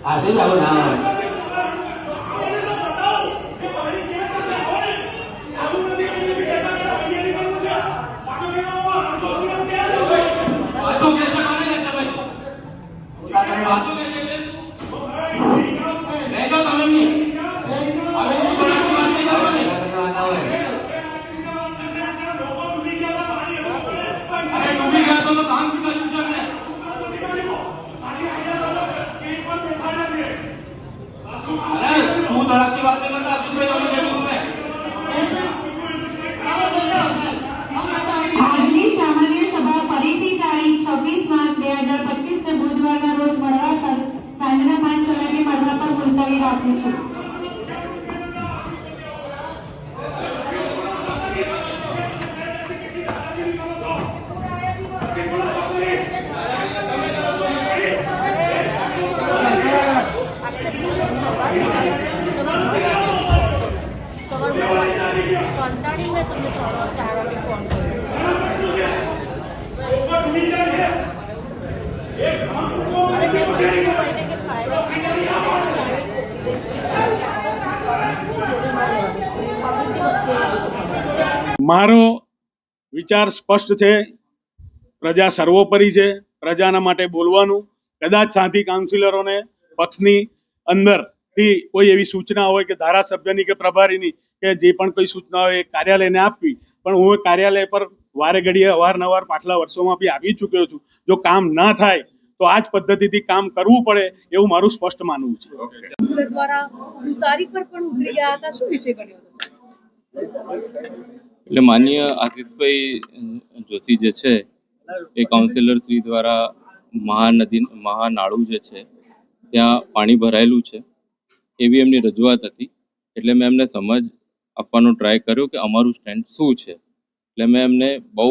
આશીષ આવું ના હોય. આજની સામાન્ય સભા ફરીથી તારીખ 26 માર્ચ 2025 બુધવારના રોજ મળવા પર સાંજના 5 કલાકે મળવા પર મુલતવી રાખું છું. कंटाळी में तुमने 4 वागे फोन अरे मैं महीने के 5 મારો વિચાર સ્પષ્ટ છે. પ્રજા સર્વોપરી છે. પ્રજાના માટે બોલવાનું. કદાચ સાથી કાઉન્સિલરોને પક્ષની અંદરથી કોઈ એવી સૂચના હોય કે ધારાસભ્યની કે પ્રભારીની કે જે પણ કોઈ સૂચના હોય એ કાર્યાલયને આપવી, પણ હું કાર્યાલય પર વારે ઘડીએ અવારનવાર પાછલા વર્ષોમાં બી આવી ચૂક્યો છું. જો કામ ના થાય તો આ જ પદ્ધતિથી કામ કરવું પડે એવું મારું સ્પષ્ટ માનવું છે. દ્વારા તારીખ પર પણ ઉતરી ગયા હતા, શું વિષય કર્યો હતો? એટલે માનનીય આશીષભાઈ જોશી જે છે એ કાઉન્સિલર શ્રી દ્વારા મહાનાળું જે છે ત્યાં પાણી ભરાયેલું છે એવી એમની રજૂઆત હતી. એટલે મેં એમને સમજ આપવાનો ટ્રાય કર્યો કે અમારું સ્ટેન્ડ શું છે. એટલે મેં એમને બહુ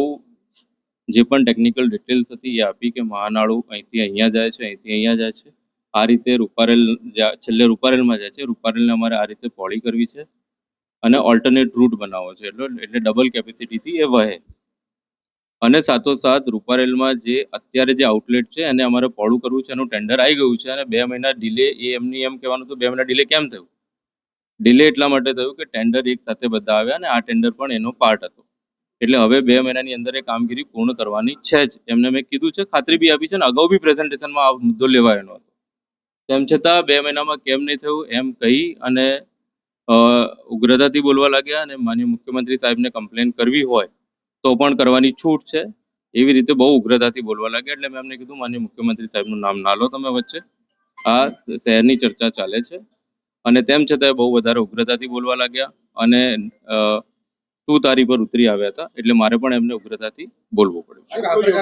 જે પણ ટેકનિકલ ડિટેલ્સ હતી એ આપી કે મહાનાળું અહીંથી અહીંયા જાય છે, અહીંથી અહીંયા જાય છે, આ રીતે રૂપારેલ છેલ્લે રૂપારેલમાં જાય છે, રૂપારેલને અમારે આ રીતે પહોળી કરવી છે અને ઓલ્ટરનેટ રૂટ બનાવવો છે એટલે ડબલ કેપેસિટીથી એ વહે. અને સાથોસાથ રૂપારેલમાં જે અત્યારે જે આઉટલેટ છે એને અમારે પહોળું કરવું છે, એનું ટેન્ડર આવી ગયું છે અને 2 મહિના ડિલે. એ એમની એમ કહેવાનું હતું 2 મહિના ડિલે કેમ થયું? ડિલે એટલા માટે થયું કે ટેન્ડર એક સાથે બધા આવ્યા અને આ ટેન્ડર પણ એનો પાર્ટ હતો. એટલે હવે 2 મહિનાની અંદર એ કામગીરી પૂર્ણ કરવાની છે જ એમને મેં કીધું છે, ખાતરી બી આપી છે. અને અગાઉ બી પ્રેઝન્ટેશનમાં આ મુદ્દો લેવાયેલો હતો. તેમ છતાં 2 મહિનામાં કેમ નહીં થયું એમ કહી અને ઉગ્રતાથી બોલવા લાગ્યા. અને માનનીય મુખ્યમંત્રી સાહેબને કમ્પ્લેન કરવી હોય તો પણ કરવાની છૂટ છે એવી રીતે બહુ ઉગ્રતાથી બોલવા લાગ્યા. એટલે મેં એમને કીધું માનનીય મુખ્યમંત્રી સાહેબનું નામ ના લો તમે વચ્ચે, આ શહેરની ચર્ચા ચાલે છે. અને તેમ છતાં બહુ વધારે ઉગ્રતાથી બોલવા લાગ્યા અને તું તારી પર ઉતરી આવ્યા હતા. એટલે મારે પણ એમને ઉગ્રતાથી બોલવું પડ્યું.